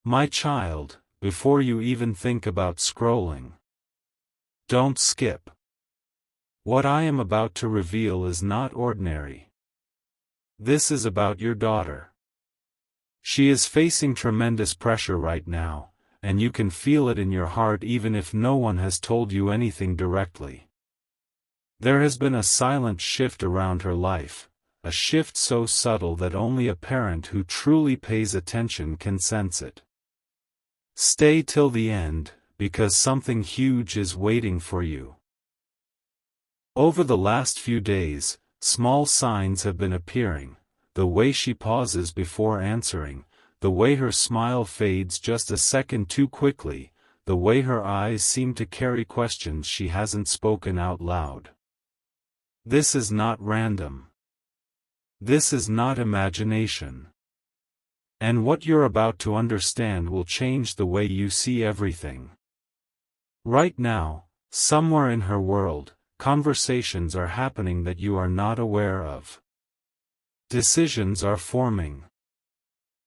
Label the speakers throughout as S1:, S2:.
S1: My child, before you even think about scrolling, don't skip. What I am about to reveal is not ordinary. This is about your daughter. She is facing tremendous pressure right now, and you can feel it in your heart even if no one has told you anything directly. There has been a silent shift around her life, a shift so subtle that only a parent who truly pays attention can sense it. Stay till the end, because something huge is waiting for you. Over the last few days, small signs have been appearing: the way she pauses before answering, the way her smile fades just a second too quickly, the way her eyes seem to carry questions she hasn't spoken out loud. This is not random. This is not imagination. And what you're about to understand will change the way you see everything. Right now, somewhere in her world, conversations are happening that you are not aware of. Decisions are forming.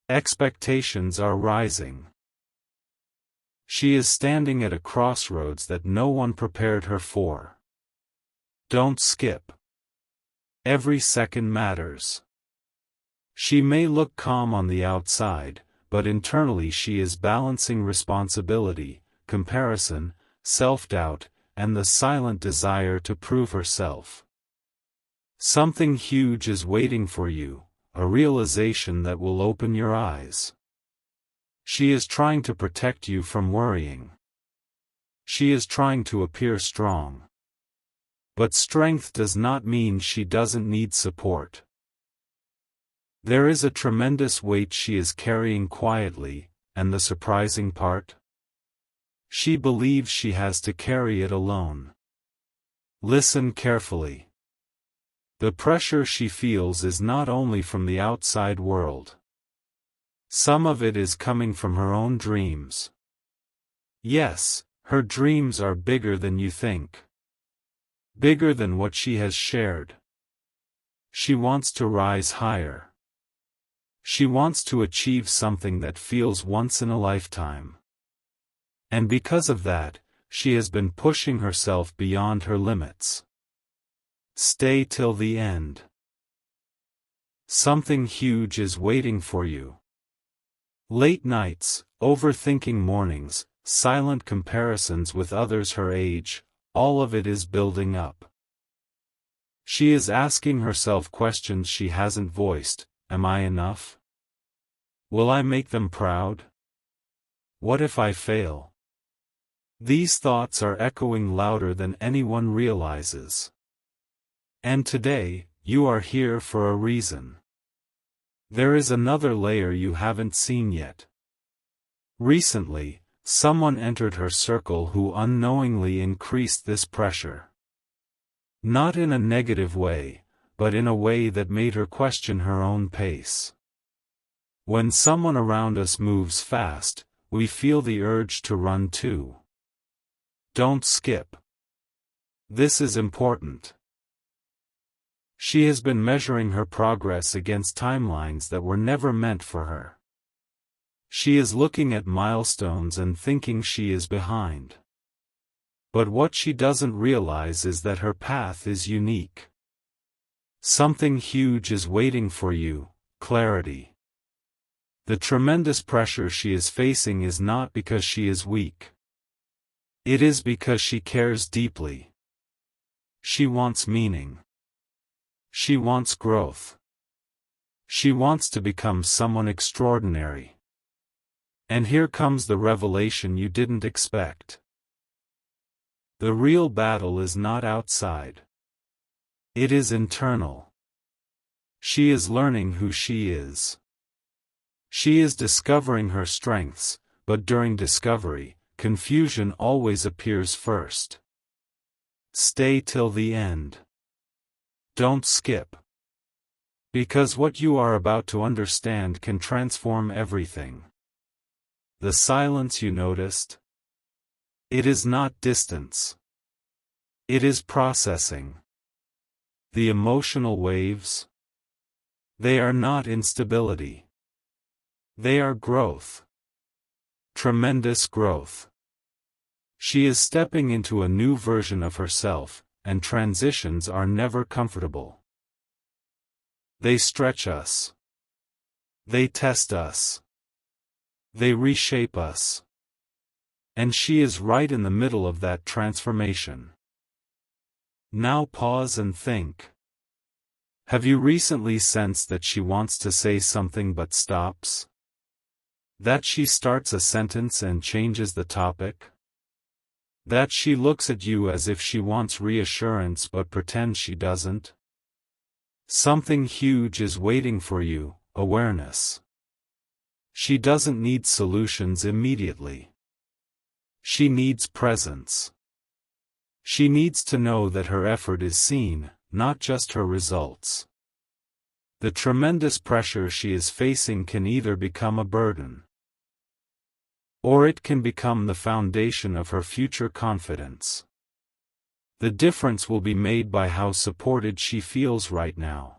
S1: Expectations are rising. She is standing at a crossroads that no one prepared her for. Don't skip. Every second matters. She may look calm on the outside, but internally she is balancing responsibility, comparison, self-doubt, and the silent desire to prove herself. Something huge is waiting for you, a realization that will open your eyes. She is trying to protect you from worrying. She is trying to appear strong. But strength does not mean she doesn't need support. There is a tremendous weight she is carrying quietly, and the surprising part? She believes she has to carry it alone. Listen carefully. The pressure she feels is not only from the outside world. Some of it is coming from her own dreams. Yes, her dreams are bigger than you think. Bigger than what she has shared. She wants to rise higher. She wants to achieve something that feels once in a lifetime. And because of that, she has been pushing herself beyond her limits. Stay till the end. Something huge is waiting for you. Late nights, overthinking mornings, silent comparisons with others her age, all of it is building up. She is asking herself questions she hasn't voiced. Am I enough? Will I make them proud? What if I fail? These thoughts are echoing louder than anyone realizes. And today, you are here for a reason. There is another layer you haven't seen yet. Recently, someone entered her circle who unknowingly increased this pressure. Not in a negative way, but in a way that made her question her own pace. When someone around us moves fast, we feel the urge to run too. Don't skip. This is important. She has been measuring her progress against timelines that were never meant for her. She is looking at milestones and thinking she is behind. But what she doesn't realize is that her path is unique. Something huge is waiting for you: clarity. The tremendous pressure she is facing is not because she is weak. It is because she cares deeply. She wants meaning. She wants growth. She wants to become someone extraordinary. And here comes the revelation you didn't expect. The real battle is not outside. It is internal. She is learning who she is. She is discovering her strengths, but during discovery, confusion always appears first. Stay till the end. Don't skip. Because what you are about to understand can transform everything. The silence you noticed? It is not distance. It is processing. The emotional waves? They are not instability. They are growth. Tremendous growth. She is stepping into a new version of herself, and transitions are never comfortable. They stretch us. They test us. They reshape us. And she is right in the middle of that transformation. Now pause and think. Have you recently sensed that she wants to say something but stops? That she starts a sentence and changes the topic? That she looks at you as if she wants reassurance but pretends she doesn't? Something huge is waiting for you, awareness. She doesn't need solutions immediately. She needs presence. She needs to know that her effort is seen, not just her results. The tremendous pressure she is facing can either become a burden, or it can become the foundation of her future confidence. The difference will be made by how supported she feels right now.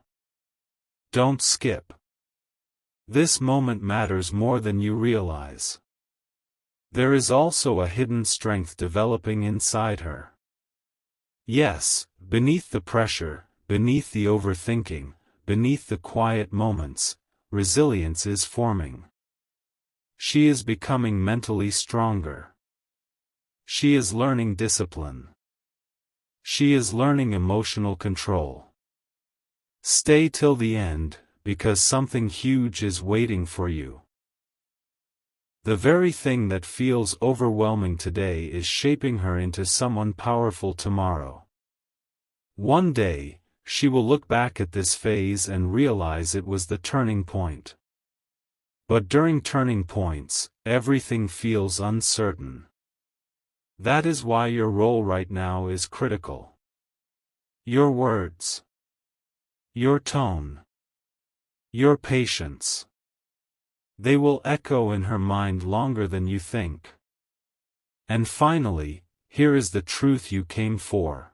S1: Don't skip. This moment matters more than you realize. There is also a hidden strength developing inside her. Yes, beneath the pressure, beneath the overthinking, beneath the quiet moments, resilience is forming. She is becoming mentally stronger. She is learning discipline. She is learning emotional control. Stay till the end, because something huge is waiting for you. The very thing that feels overwhelming today is shaping her into someone powerful tomorrow. One day, she will look back at this phase and realize it was the turning point. But during turning points, everything feels uncertain. That is why your role right now is critical. Your words. Your tone. Your patience. They will echo in her mind longer than you think. And finally, here is the truth you came for.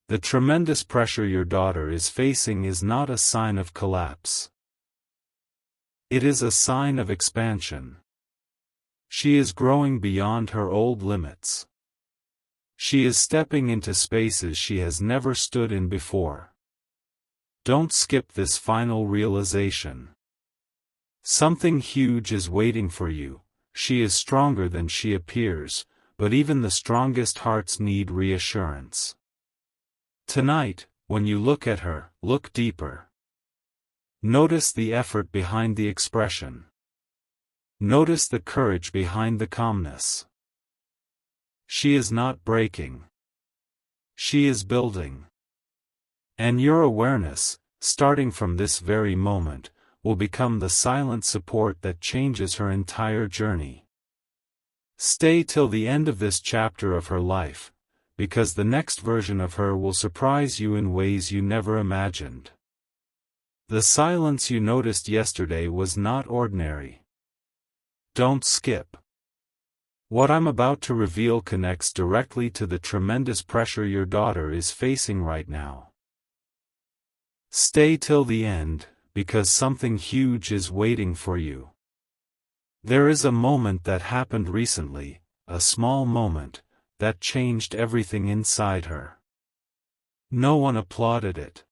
S1: The tremendous pressure your daughter is facing is not a sign of collapse. It is a sign of expansion. She is growing beyond her old limits. She is stepping into spaces she has never stood in before. Don't skip this final realization. Something huge is waiting for you. She is stronger than she appears, but even the strongest hearts need reassurance. Tonight, when you look at her, look deeper. Notice the effort behind the expression. Notice the courage behind the calmness. She is not breaking. She is building. And your awareness, starting from this very moment, will become the silent support that changes her entire journey. Stay till the end of this chapter of her life, because the next version of her will surprise you in ways you never imagined. The silence you noticed yesterday was not ordinary. Don't skip. What I'm about to reveal connects directly to the tremendous pressure your daughter is facing right now. Stay till the end, because something huge is waiting for you. There is a moment that happened recently, a small moment, that changed everything inside her. No one applauded it.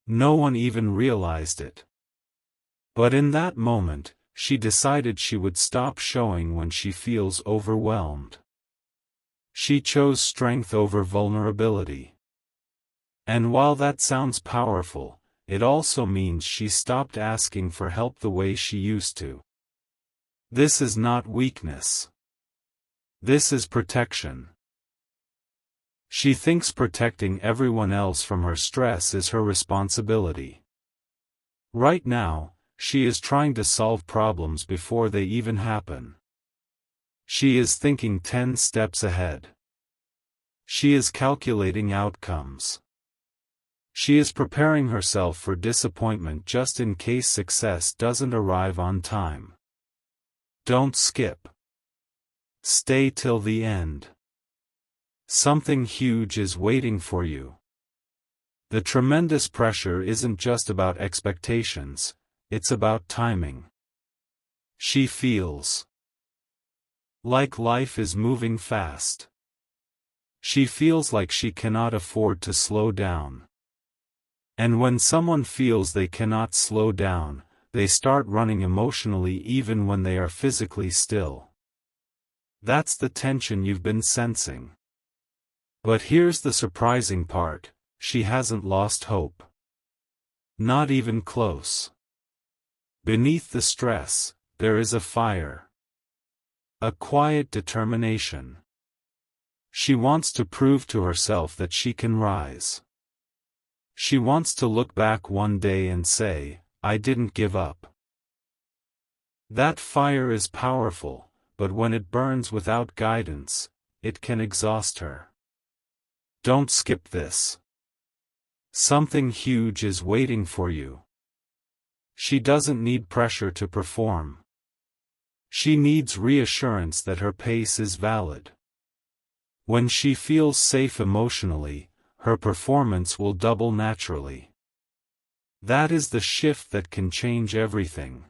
S1: No one even realized it. But in that moment, she decided she would stop showing when she feels overwhelmed. She chose strength over vulnerability. And while that sounds powerful, it also means she stopped asking for help the way she used to. This is not weakness. This is protection. She thinks protecting everyone else from her stress is her responsibility. Right now, she is trying to solve problems before they even happen. She is thinking 10 steps ahead. She is calculating outcomes. She is preparing herself for disappointment just in case success doesn't arrive on time. Don't skip. Stay till the end. Something huge is waiting for you. The tremendous pressure isn't just about expectations, it's about timing. She feels Like life is moving fast. She feels like she cannot afford to slow down. And when someone feels they cannot slow down, they start running emotionally even when they are physically still. That's the tension you've been sensing. But here's the surprising part, she hasn't lost hope. Not even close. Beneath the stress, there is a fire. A quiet determination. She wants to prove to herself that she can rise. She wants to look back one day and say, I didn't give up. That fire is powerful, but when it burns without guidance, it can exhaust her. Don't skip this. Something huge is waiting for you. She doesn't need pressure to perform. She needs reassurance that her pace is valid. When she feels safe emotionally, her performance will double naturally. That is the shift that can change everything.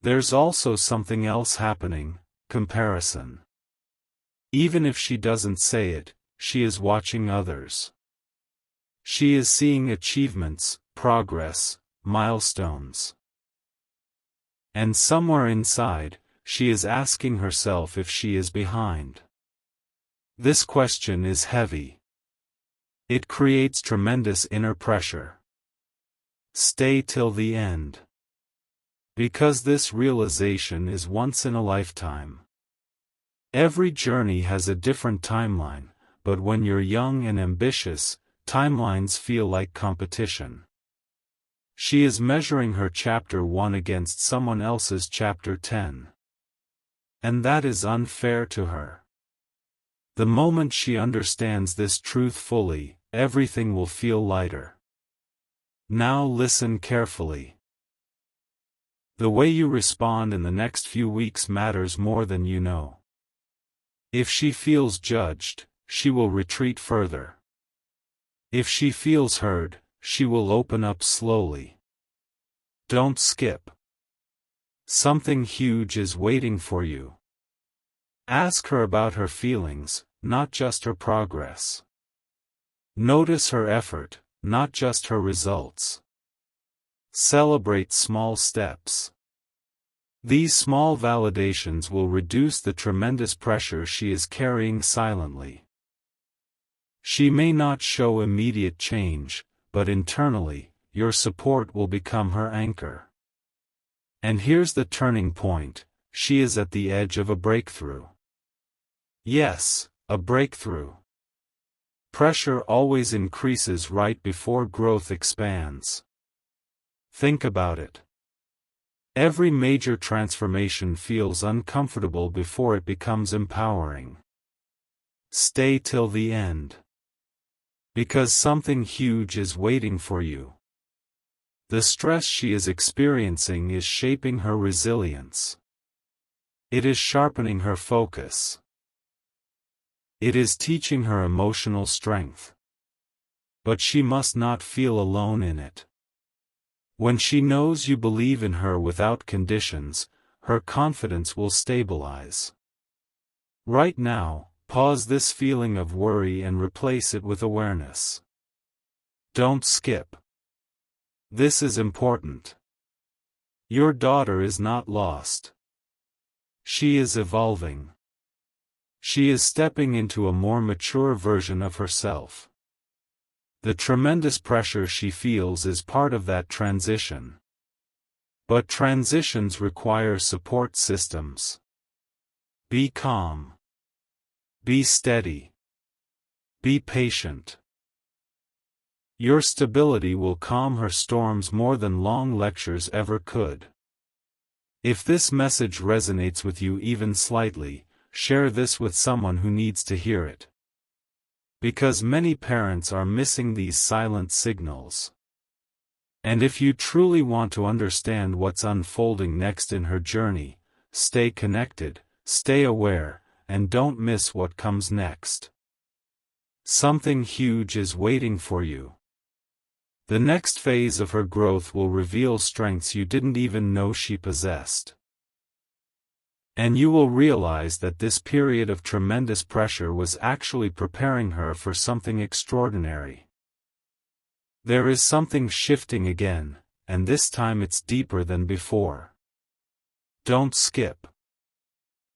S1: There's also something else happening, comparison. Even if she doesn't say it, she is watching others. She is seeing achievements, progress, milestones. And somewhere inside, she is asking herself if she is behind. This question is heavy. It creates tremendous inner pressure. Stay till the end. Because this realization is once in a lifetime. Every journey has a different timeline, but when you're young and ambitious, timelines feel like competition. She is measuring her chapter 1 against someone else's chapter 10. And that is unfair to her. The moment she understands this truth fully, everything will feel lighter. Now listen carefully. The way you respond in the next few weeks matters more than you know. If she feels judged, she will retreat further. If she feels heard, she will open up slowly. Don't skip. Something huge is waiting for you. Ask her about her feelings, not just her progress. Notice her effort, not just her results. Celebrate small steps. These small validations will reduce the tremendous pressure she is carrying silently. She may not show immediate change, but internally, your support will become her anchor. And here's the turning point, she is at the edge of a breakthrough. Yes, a breakthrough. Pressure always increases right before growth expands. Think about it. Every major transformation feels uncomfortable before it becomes empowering. Stay till the end. Because something huge is waiting for you. The stress she is experiencing is shaping her resilience. It is sharpening her focus. It is teaching her emotional strength. But she must not feel alone in it. When she knows you believe in her without conditions, her confidence will stabilize. Right now, pause this feeling of worry and replace it with awareness. Don't skip. This is important. Your daughter is not lost. She is evolving. She is stepping into a more mature version of herself. The tremendous pressure she feels is part of that transition. But transitions require support systems. Be calm. Be steady. Be patient. Your stability will calm her storms more than long lectures ever could. If this message resonates with you even slightly, share this with someone who needs to hear it. Because many parents are missing these silent signals. And if you truly want to understand what's unfolding next in her journey, stay connected, stay aware, and don't miss what comes next. Something huge is waiting for you. The next phase of her growth will reveal strengths you didn't even know she possessed. And you will realize that this period of tremendous pressure was actually preparing her for something extraordinary. There is something shifting again, and this time it's deeper than before. Don't skip.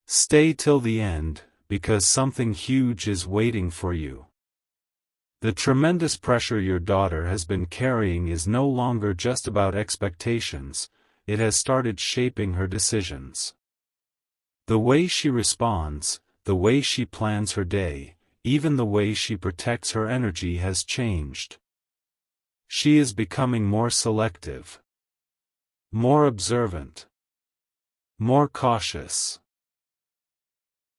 S1: Stay till the end, because something huge is waiting for you. The tremendous pressure your daughter has been carrying is no longer just about expectations, it has started shaping her decisions. The way she responds, the way she plans her day, even the way she protects her energy has changed. She is becoming more selective, more observant, more cautious.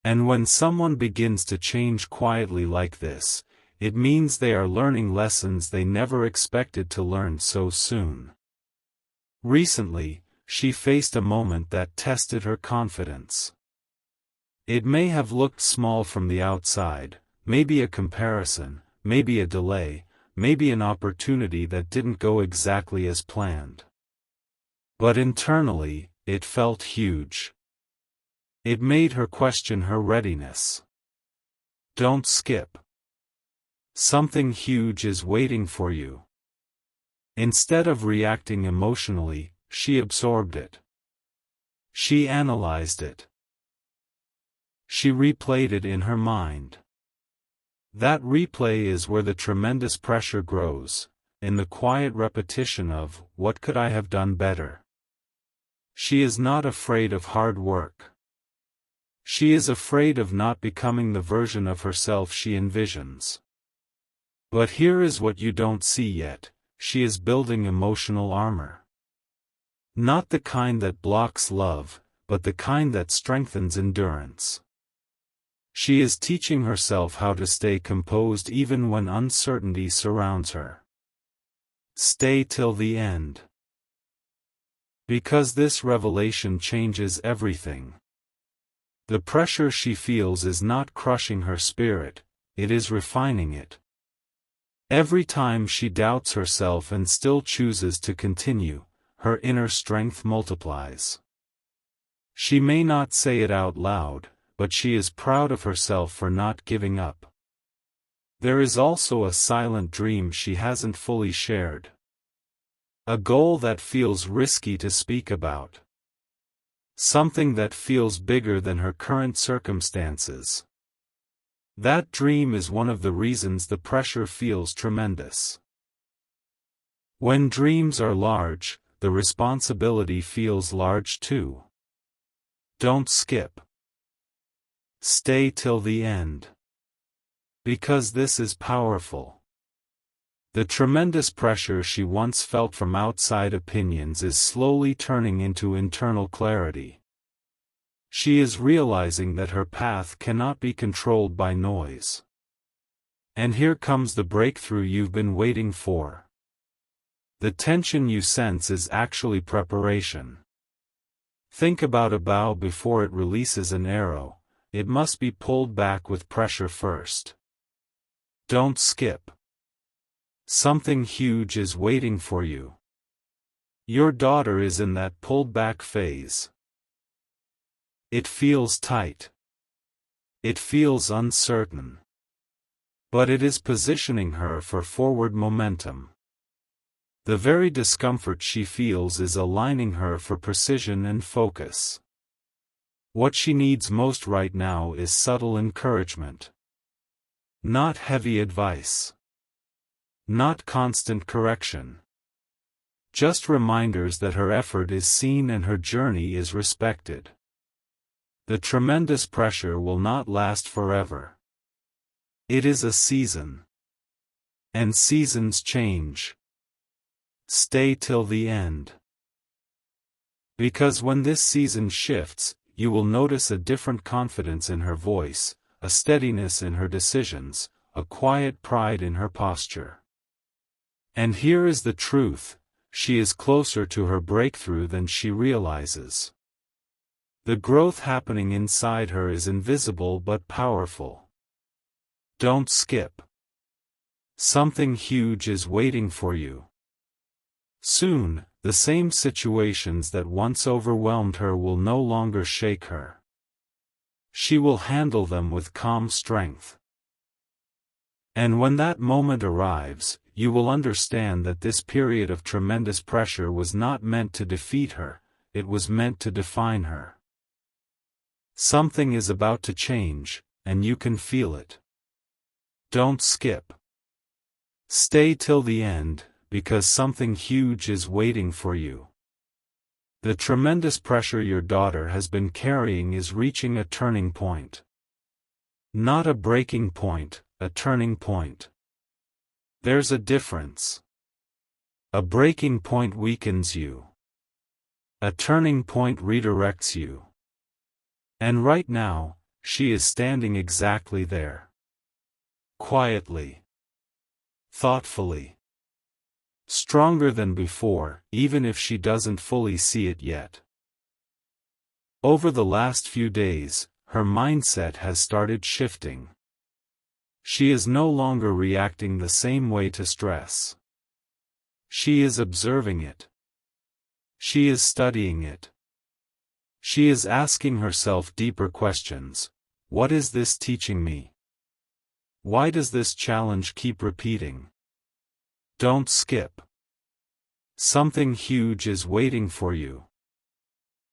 S1: And when someone begins to change quietly like this, it means they are learning lessons they never expected to learn so soon. Recently, she faced a moment that tested her confidence. It may have looked small from the outside, maybe a comparison, maybe a delay, maybe an opportunity that didn't go exactly as planned. But internally, it felt huge. It made her question her readiness. Don't skip. Something huge is waiting for you. Instead of reacting emotionally, she absorbed it. She analyzed it. She replayed it in her mind. That replay is where the tremendous pressure grows, in the quiet repetition of, "What could I have done better?" She is not afraid of hard work. She is afraid of not becoming the version of herself she envisions. But here is what you don't see yet: she is building emotional armor. Not the kind that blocks love, but the kind that strengthens endurance. She is teaching herself how to stay composed even when uncertainty surrounds her. Stay till the end. Because this revelation changes everything. The pressure she feels is not crushing her spirit, it is refining it. Every time she doubts herself and still chooses to continue, her inner strength multiplies. She may not say it out loud, but she is proud of herself for not giving up. There is also a silent dream she hasn't fully shared. A goal that feels risky to speak about. Something that feels bigger than her current circumstances. That dream is one of the reasons the pressure feels tremendous. When dreams are large, the responsibility feels large too. Don't skip. Stay till the end. Because this is powerful. The tremendous pressure she once felt from outside opinions is slowly turning into internal clarity. She is realizing that her path cannot be controlled by noise. And here comes the breakthrough you've been waiting for. The tension you sense is actually preparation. Think about a bow before it releases an arrow. It must be pulled back with pressure first. Don't skip. Something huge is waiting for you. Your daughter is in that pulled back phase. It feels tight. It feels uncertain. But it is positioning her for forward momentum. The very discomfort she feels is aligning her for precision and focus. What she needs most right now is subtle encouragement. Not heavy advice. Not constant correction. Just reminders that her effort is seen and her journey is respected. The tremendous pressure will not last forever. It is a season. And seasons change. Stay till the end. Because when this season shifts, you will notice a different confidence in her voice, a steadiness in her decisions, a quiet pride in her posture. And here is the truth: she is closer to her breakthrough than she realizes. The growth happening inside her is invisible but powerful. Don't skip. Something huge is waiting for you. Soon, the same situations that once overwhelmed her will no longer shake her. She will handle them with calm strength. And when that moment arrives, you will understand that this period of tremendous pressure was not meant to defeat her, it was meant to define her. Something is about to change, and you can feel it. Don't skip. Stay till the end, because something huge is waiting for you. The tremendous pressure your daughter has been carrying is reaching a turning point. Not a breaking point, a turning point. There's a difference. A breaking point weakens you. A turning point redirects you. And right now, she is standing exactly there. Quietly. Thoughtfully. Stronger than before, even if she doesn't fully see it yet. Over the last few days, her mindset has started shifting. She is no longer reacting the same way to stress. She is observing it. She is studying it. She is asking herself deeper questions. What is this teaching me? Why does this challenge keep repeating? Don't skip. Something huge is waiting for you.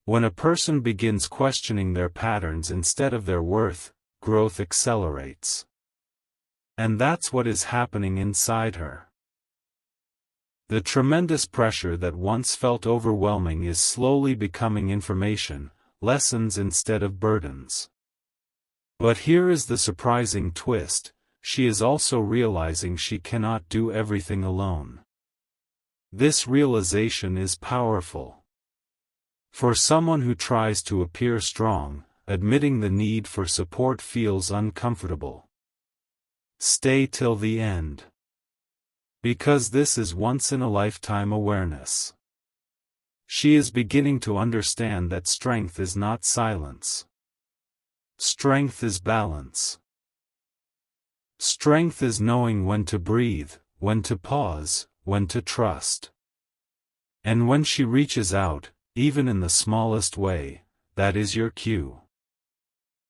S1: When a person begins questioning their patterns instead of their worth, growth accelerates. And that's what is happening inside her. The tremendous pressure that once felt overwhelming is slowly becoming information, lessons instead of burdens. But here is the surprising twist. She is also realizing she cannot do everything alone. This realization is powerful. For someone who tries to appear strong, admitting the need for support feels uncomfortable. Stay till the end. Because this is once-in-a-lifetime awareness. She is beginning to understand that strength is not silence. Strength is balance. Strength is knowing when to breathe, when to pause, when to trust. And when she reaches out, even in the smallest way, that is your cue.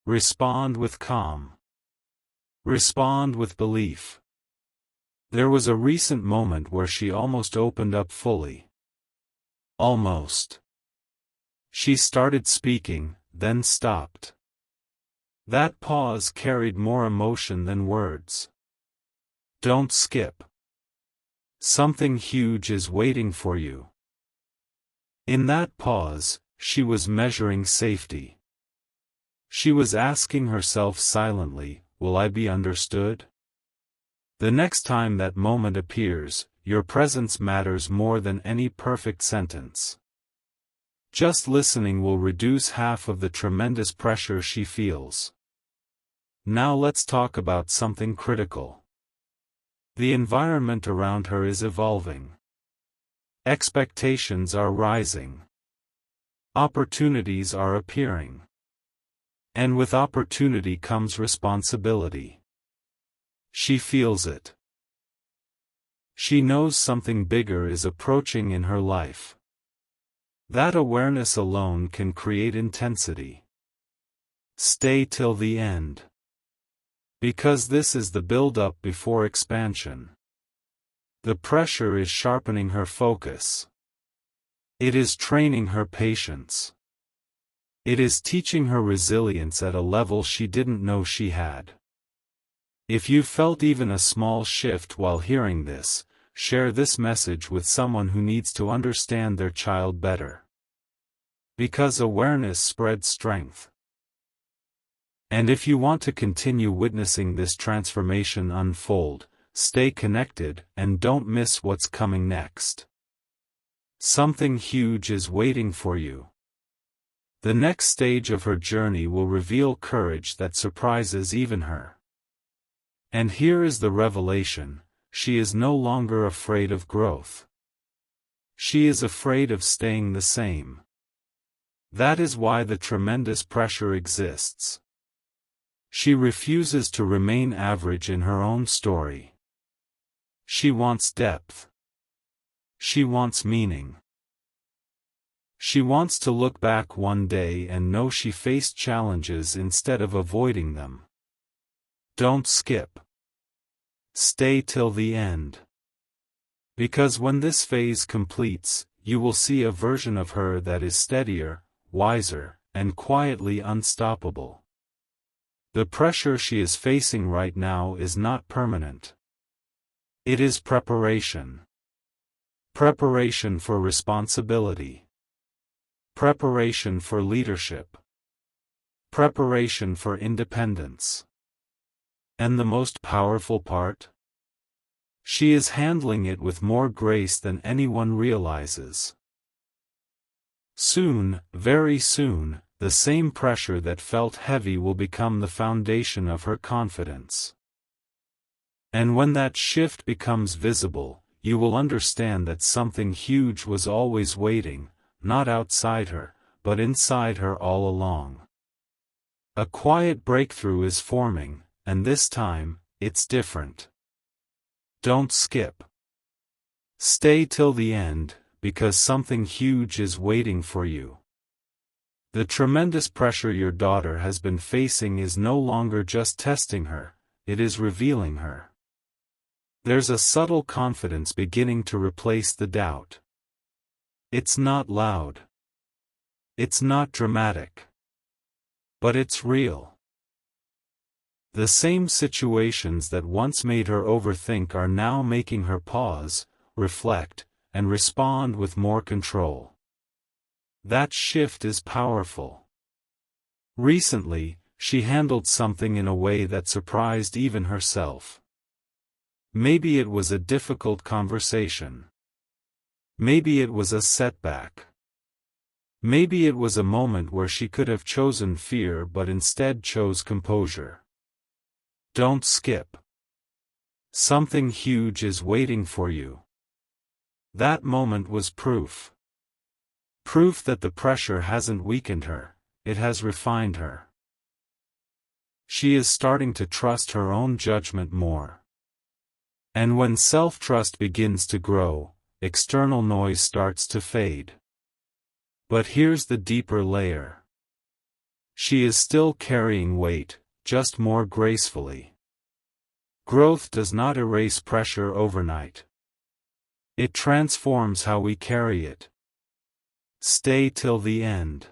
S1: Respond with calm. Respond with belief. There was a recent moment where she almost opened up fully. Almost. She started speaking, then stopped. That pause carried more emotion than words. Don't skip. Something huge is waiting for you. In that pause, she was measuring safety. She was asking herself silently, will I be understood? The next time that moment appears, your presence matters more than any perfect sentence. Just listening will reduce half of the tremendous pressure she feels. Now let's talk about something critical. The environment around her is evolving. Expectations are rising. Opportunities are appearing. And with opportunity comes responsibility. She feels it. She knows something bigger is approaching in her life. That awareness alone can create intensity. Stay till the end. Because this is the build-up before expansion. The pressure is sharpening her focus. It is training her patience. It is teaching her resilience at a level she didn't know she had. If you felt even a small shift while hearing this, share this message with someone who needs to understand their child better. Because awareness spreads strength. And if you want to continue witnessing this transformation unfold, stay connected and don't miss what's coming next. Something huge is waiting for you. The next stage of her journey will reveal courage that surprises even her. And here is the revelation: she is no longer afraid of growth. She is afraid of staying the same. That is why the tremendous pressure exists. She refuses to remain average in her own story. She wants depth. She wants meaning. She wants to look back one day and know she faced challenges instead of avoiding them. Don't skip. Stay till the end. Because when this phase completes, you will see a version of her that is steadier, wiser, and quietly unstoppable. The pressure she is facing right now is not permanent. It is preparation. Preparation for responsibility. Preparation for leadership. Preparation for independence. And the most powerful part? She is handling it with more grace than anyone realizes. Soon, very soon, the same pressure that felt heavy will become the foundation of her confidence. And when that shift becomes visible, you will understand that something huge was always waiting, not outside her, but inside her all along. A quiet breakthrough is forming, and this time, it's different. Don't skip. Stay till the end, because something huge is waiting for you. The tremendous pressure your daughter has been facing is no longer just testing her, it is revealing her. There's a subtle confidence beginning to replace the doubt. It's not loud. It's not dramatic. But it's real. The same situations that once made her overthink are now making her pause, reflect, and respond with more control. That shift is powerful. Recently, she handled something in a way that surprised even herself. Maybe it was a difficult conversation. Maybe it was a setback. Maybe it was a moment where she could have chosen fear but instead chose composure. Don't skip. Something huge is waiting for you. That moment was proof. Proof that the pressure hasn't weakened her, it has refined her. She is starting to trust her own judgment more. And when self-trust begins to grow, external noise starts to fade. But here's the deeper layer. She is still carrying weight, just more gracefully. Growth does not erase pressure overnight. It transforms how we carry it. Stay till the end.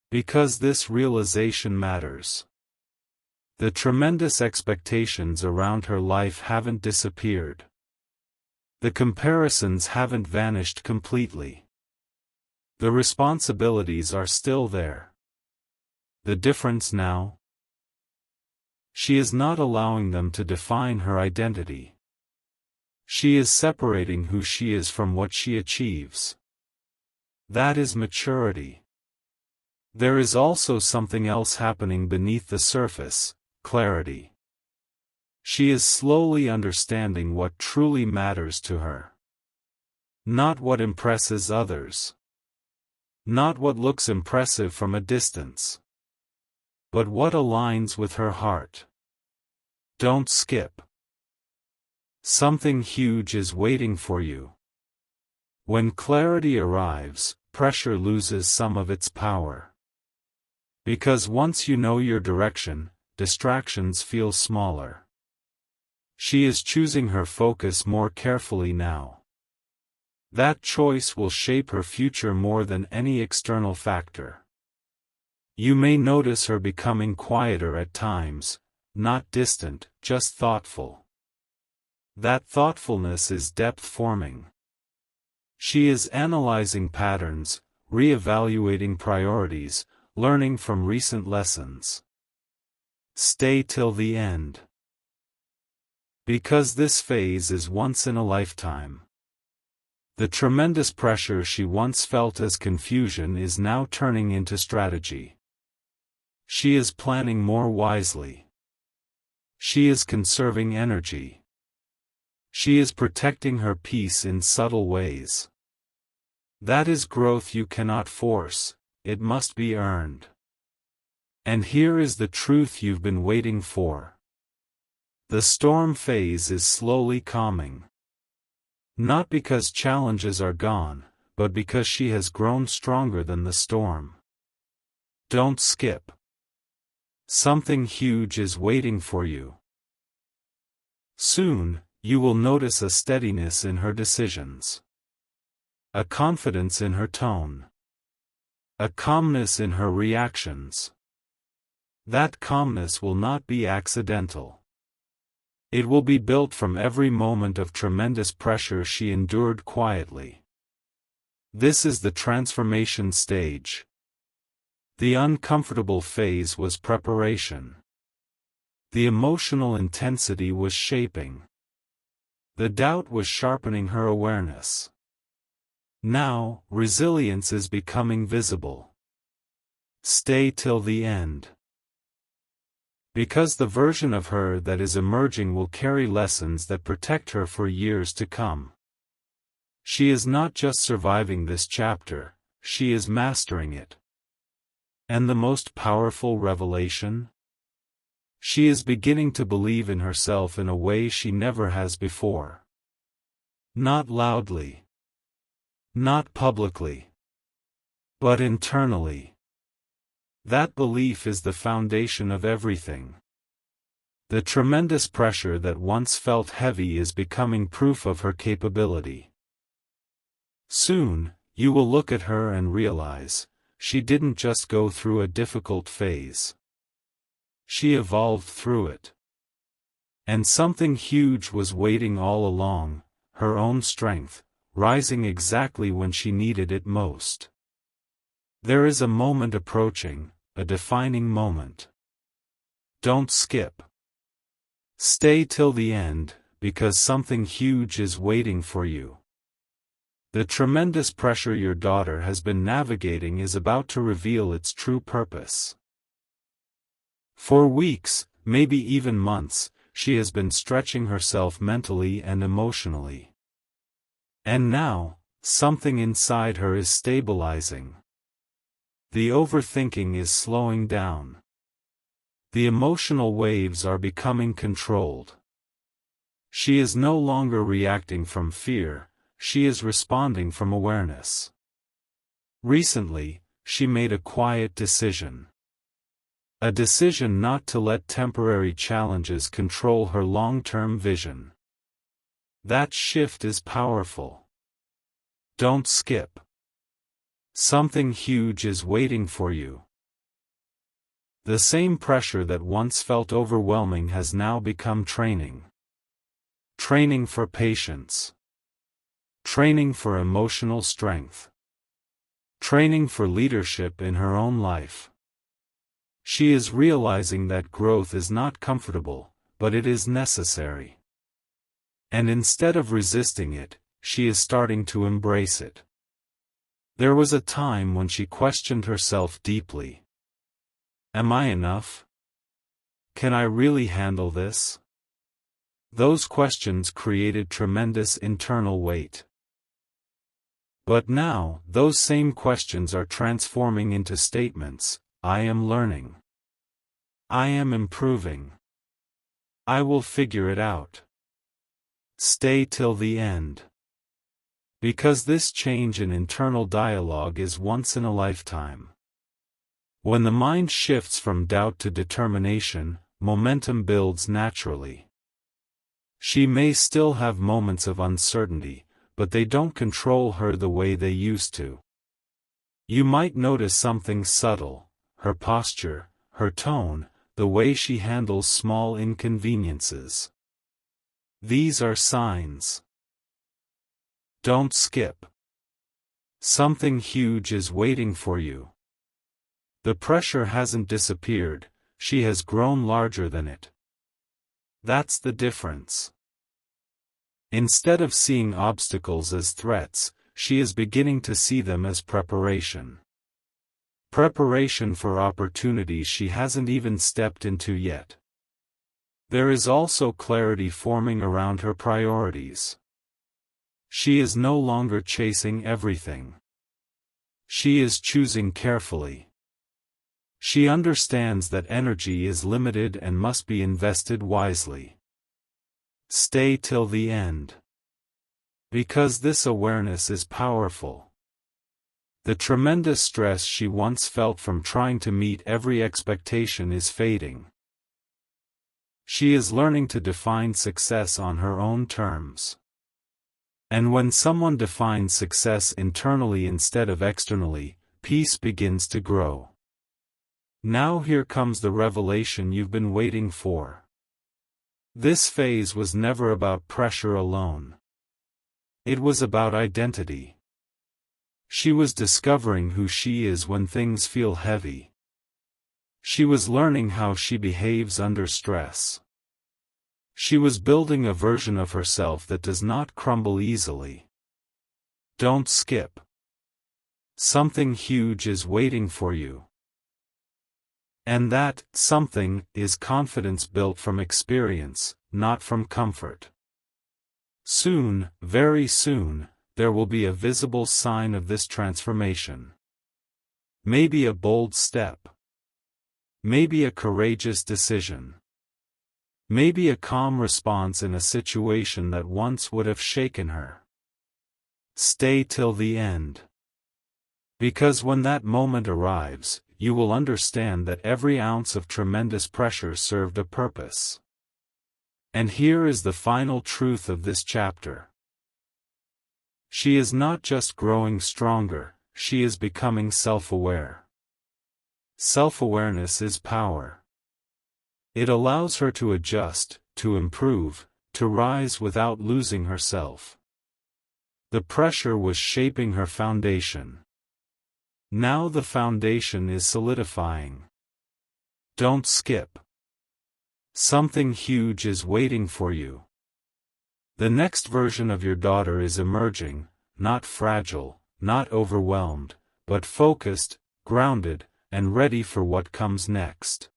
S1: Because this realization matters. The tremendous expectations around her life haven't disappeared. The comparisons haven't vanished completely. The responsibilities are still there. The difference now? She is not allowing them to define her identity. She is separating who she is from what she achieves. That is maturity. There is also something else happening beneath the surface, clarity. She is slowly understanding what truly matters to her. Not what impresses others. Not what looks impressive from a distance. But what aligns with her heart. Don't skip. Something huge is waiting for you. When clarity arrives, pressure loses some of its power. Because once you know your direction, distractions feel smaller. She is choosing her focus more carefully now. That choice will shape her future more than any external factor. You may notice her becoming quieter at times, not distant, just thoughtful. That thoughtfulness is depth forming. She is analyzing patterns, re-evaluating priorities, learning from recent lessons. Stay till the end. Because this phase is once in a lifetime. The tremendous pressure she once felt as confusion is now turning into strategy. She is planning more wisely. She is conserving energy. She is protecting her peace in subtle ways. That is growth you cannot force, it must be earned. And here is the truth you've been waiting for. The storm phase is slowly calming. Not because challenges are gone, but because she has grown stronger than the storm. Don't skip. Something huge is waiting for you. Soon, you will notice a steadiness in her decisions. A confidence in her tone. A calmness in her reactions. That calmness will not be accidental. It will be built from every moment of tremendous pressure she endured quietly. This is the transformation stage. The uncomfortable phase was preparation. The emotional intensity was shaping. The doubt was sharpening her awareness. Now, resilience is becoming visible. Stay till the end. Because the version of her that is emerging will carry lessons that protect her for years to come. She is not just surviving this chapter, she is mastering it. And the most powerful revelation? She is beginning to believe in herself in a way she never has before. Not loudly. Not publicly. But internally. That belief is the foundation of everything. The tremendous pressure that once felt heavy is becoming proof of her capability. Soon, you will look at her and realize, she didn't just go through a difficult phase. She evolved through it. And something huge was waiting all along, her own strength, rising exactly when she needed it most. There is a moment approaching, a defining moment. Don't skip. Stay till the end, because something huge is waiting for you. The tremendous pressure your daughter has been navigating is about to reveal its true purpose. For weeks, maybe even months, she has been stretching herself mentally and emotionally. And now, something inside her is stabilizing. The overthinking is slowing down. The emotional waves are becoming controlled. She is no longer reacting from fear, she is responding from awareness. Recently, she made a quiet decision. A decision not to let temporary challenges control her long-term vision. That shift is powerful. Don't skip. Something huge is waiting for you. The same pressure that once felt overwhelming has now become training. Training for patience. Training for emotional strength. Training for leadership in her own life. She is realizing that growth is not comfortable, but it is necessary. And instead of resisting it, she is starting to embrace it. There was a time when she questioned herself deeply. Am I enough? Can I really handle this? Those questions created tremendous internal weight. But now, those same questions are transforming into statements. I am learning. I am improving. I will figure it out. Stay till the end. Because this change in internal dialogue is once in a lifetime. When the mind shifts from doubt to determination, momentum builds naturally. She may still have moments of uncertainty, but they don't control her the way they used to. You might notice something subtle, her posture, her tone, the way she handles small inconveniences. These are signs. Don't skip. Something huge is waiting for you. The pressure hasn't disappeared, she has grown larger than it. That's the difference. Instead of seeing obstacles as threats, she is beginning to see them as preparation. Preparation for opportunities she hasn't even stepped into yet. There is also clarity forming around her priorities. She is no longer chasing everything. She is choosing carefully. She understands that energy is limited and must be invested wisely. Stay till the end. Because this awareness is powerful. The tremendous stress she once felt from trying to meet every expectation is fading. She is learning to define success on her own terms. And when someone defines success internally instead of externally, peace begins to grow. Now here comes the revelation you've been waiting for. This phase was never about pressure alone. It was about identity. She was discovering who she is when things feel heavy. She was learning how she behaves under stress. She was building a version of herself that does not crumble easily. Don't skip. Something huge is waiting for you. And that something is confidence built from experience, not from comfort. Soon, very soon, there will be a visible sign of this transformation. Maybe a bold step. Maybe a courageous decision. Maybe a calm response in a situation that once would have shaken her. Stay till the end. Because when that moment arrives, you will understand that every ounce of tremendous pressure served a purpose. And here is the final truth of this chapter. She is not just growing stronger, she is becoming self-aware. Self-awareness is power. It allows her to adjust, to improve, to rise without losing herself. The pressure was shaping her foundation. Now the foundation is solidifying. Don't skip. Something huge is waiting for you. The next version of your daughter is emerging, not fragile, not overwhelmed, but focused, grounded, and ready for what comes next.